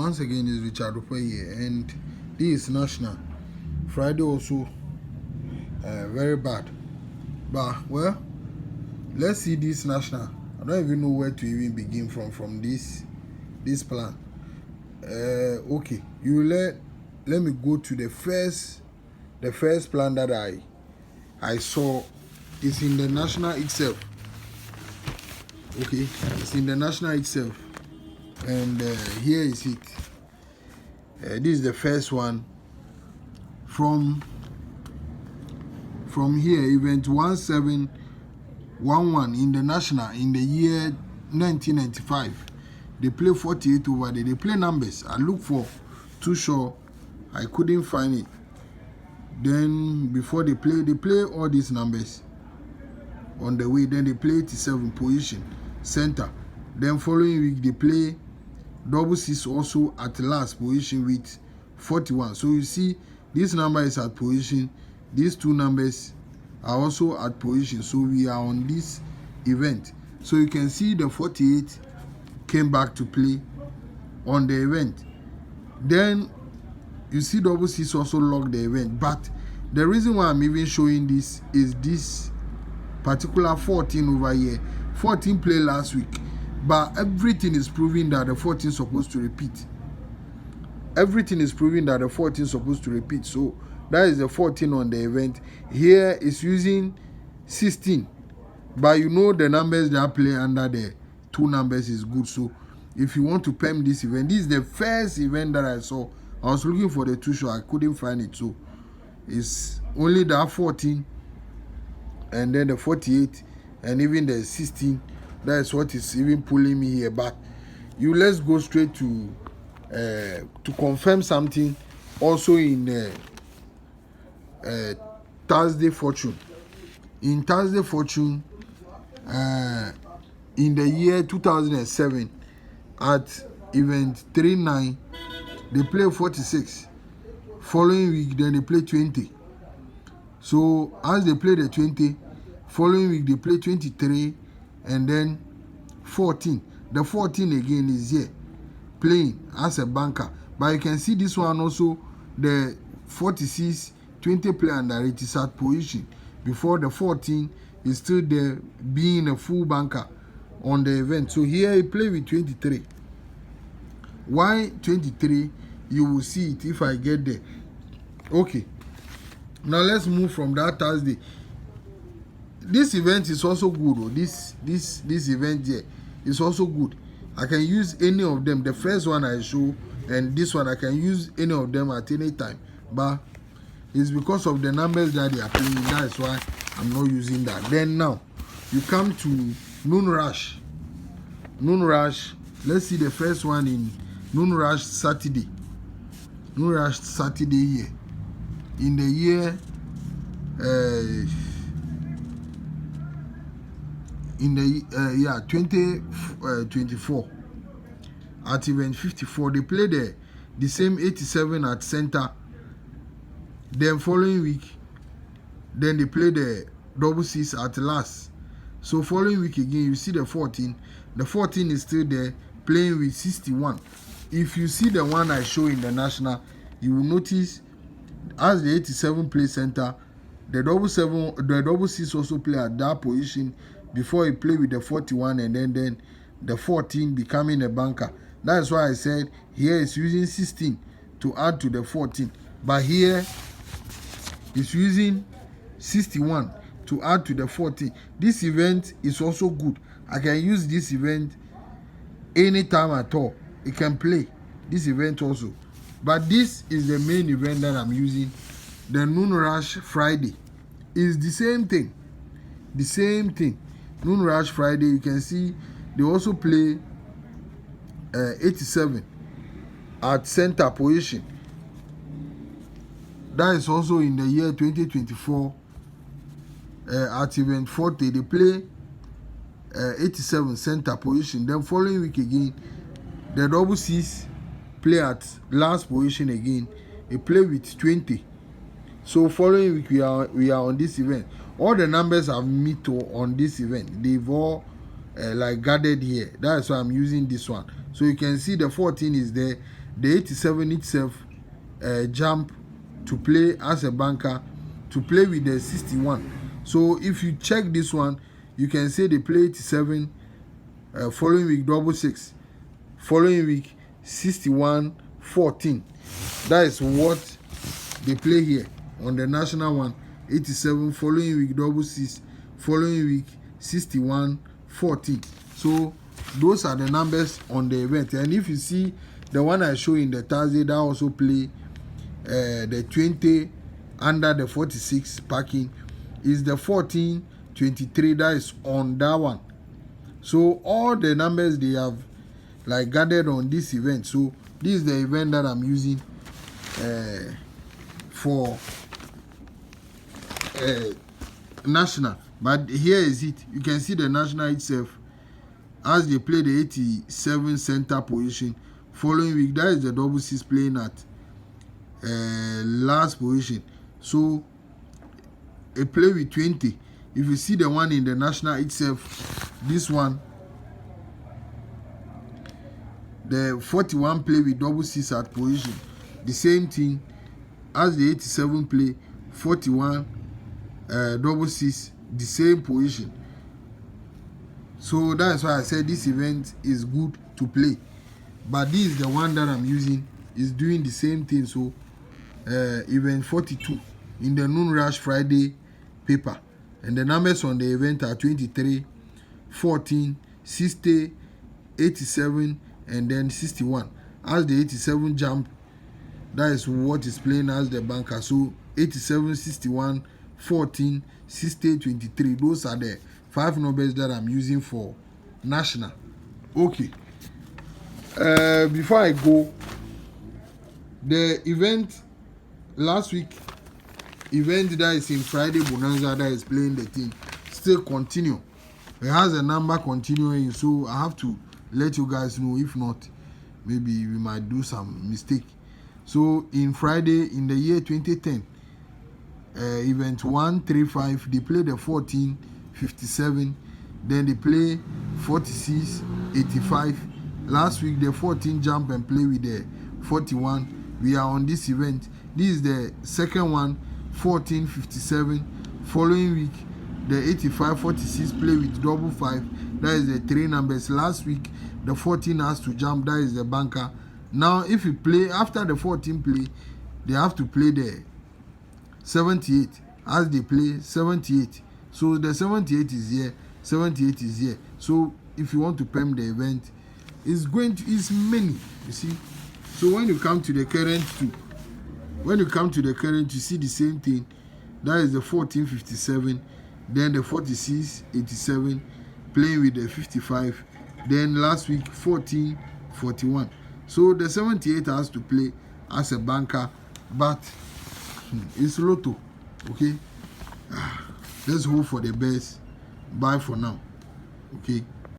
once again is Richard Dupey here, and this is national. Friday also very bad, but well, let's see this national. I don't even know where to even begin from this plan. Okay, you let me go to the first plan that I saw. It's in the national itself. Okay, it's in the national itself, and here is it. This is the first one from here, event 1711 in the national in the year 1995. They play 48 over there. They play numbers. I look for too sure, I couldn't find it. Then before they play all these numbers on the way. Then they play 87 position center. Then following week they play double six also at last position with 41. So you see this number is at position. These two numbers are also at position. So we are on this event. So you can see the 48 came back to play on the event. Then you see double six also locked the event. But the reason why I'm even showing this is this particular 14 over here. 14 played last week, but everything is proving that the 14 is supposed to repeat. Everything is proving that the 14 is supposed to repeat. So that is the 14 on the event. Here is using 16, but you know the numbers that play under the two numbers is good. So if you want to PERM this event, this is the first event that I saw. I was looking for the two show, I couldn't find it. So it's only that 14 and then the 48 and even the 16. That's what is even pulling me here. But let's go straight to confirm something also in Thursday fortune. In Thursday fortune, in the year 2007 at event 39, they play 46. Following week then they play 20. So as they play the 20, following week they play 23 and then 14. The 14 again is here playing as a banker. But you can see this one also, the 46 20 play under it is at position. Before the 14 is still there being a full banker on the event. So here he play with 23. Why 23? You will see it if I get there. Okay. Now let's move from that Thursday. This event is also good. Oh. This event here is also good. I can use any of them. The first one I show and this one I can use any of them at any time. But it's because of the numbers that they are playing. That's why I'm not using that. Then now you come to Noon Rush. Noon Rush. Let's see the first one in Noon Rush Saturday. Noon Rush Saturday here. In the year 2024 at event 54 they play the same 87 at center. Then following week then they play the double six at last. So following week again you see the 14 is still there playing with 61. If you see the one I show in the national, you will notice as the 87 play center, the double six also play at that position before he play with the 41 and then the 14 becoming a banker. That's why I said here is using 16 to add to the 14, but here it's using 61 to add to the 14. This event is also good. I can use this event anytime at all. It can play this event also. But this is the main event that I'm using. The Noon Rush Friday is the same thing. The same thing. Noon Rush Friday, you can see they also play 87 at center position. That is also in the year 2024 at event 40. They play 87 center position. Then following week again, the double six play at last position again. They play with 20. So following week we are on this event. All the numbers have met on this event. They've all like gathered here. That's why I'm using this one. So you can see the 14 is there the 87 itself jump to play as a banker to play with the 61. So if you check this one, you can say they play 87, following week double 6, following week 61 14. That is what they play here on the national one. 87, following week double 6, following week 61 14. So those are the numbers on the event. And if you see the one I show in the Thursday, that also play the 20 under the 46 parking is the 14 23. That is on that one. So all the numbers they have like gathered on this event. So this is the event that I'm using for national. But here is it. You can see the national itself as they play the 87 center position. Following week, that is the double 6 playing at last position. So a play with 20. If you see the one in the national itself, this one, the 41 play with double 6 at position. The same thing as the 87 play 41 double 6, the same position. So that's why I said this event is good to play. But this is the one that I'm using, is doing the same thing. So event 42 in the noon rush Friday paper, and the numbers on the event are 23, 14, 60, 87, and then 61. As the 87 jump, that is what is playing as the banker. So 87, 61, 14, 60, 23. Those are the 5 numbers that I'm using for national. Okay. Before I go, the event last week, event that is in Friday Bonanza that is playing the thing still continue. It has a number continuing, so I have to let you guys know. If not, maybe we might do some mistake. So in Friday in the year 2010, event 135, they play the 14 57, then they play 46 85. Last week the 14 jump and play with the 41. We are on this event. This is the second one, 14 57. Following week the 85 46 play with double 5. That is the 3 numbers. Last week the 14 has to jump, that is the banker. Now if you play after the 14 play, they have to play the 78 as they play 78. So the 78 is here, 78 is here. So if you want to PERM the event, it's many, you see. So when you come to the current two, you see the same thing. That is the 1457, then the 4687 playing with the 55, then last week 1441. So the 78 has to play as a banker, but it's Lotto. Okay, let's hope for the best. Bye for now. Okay.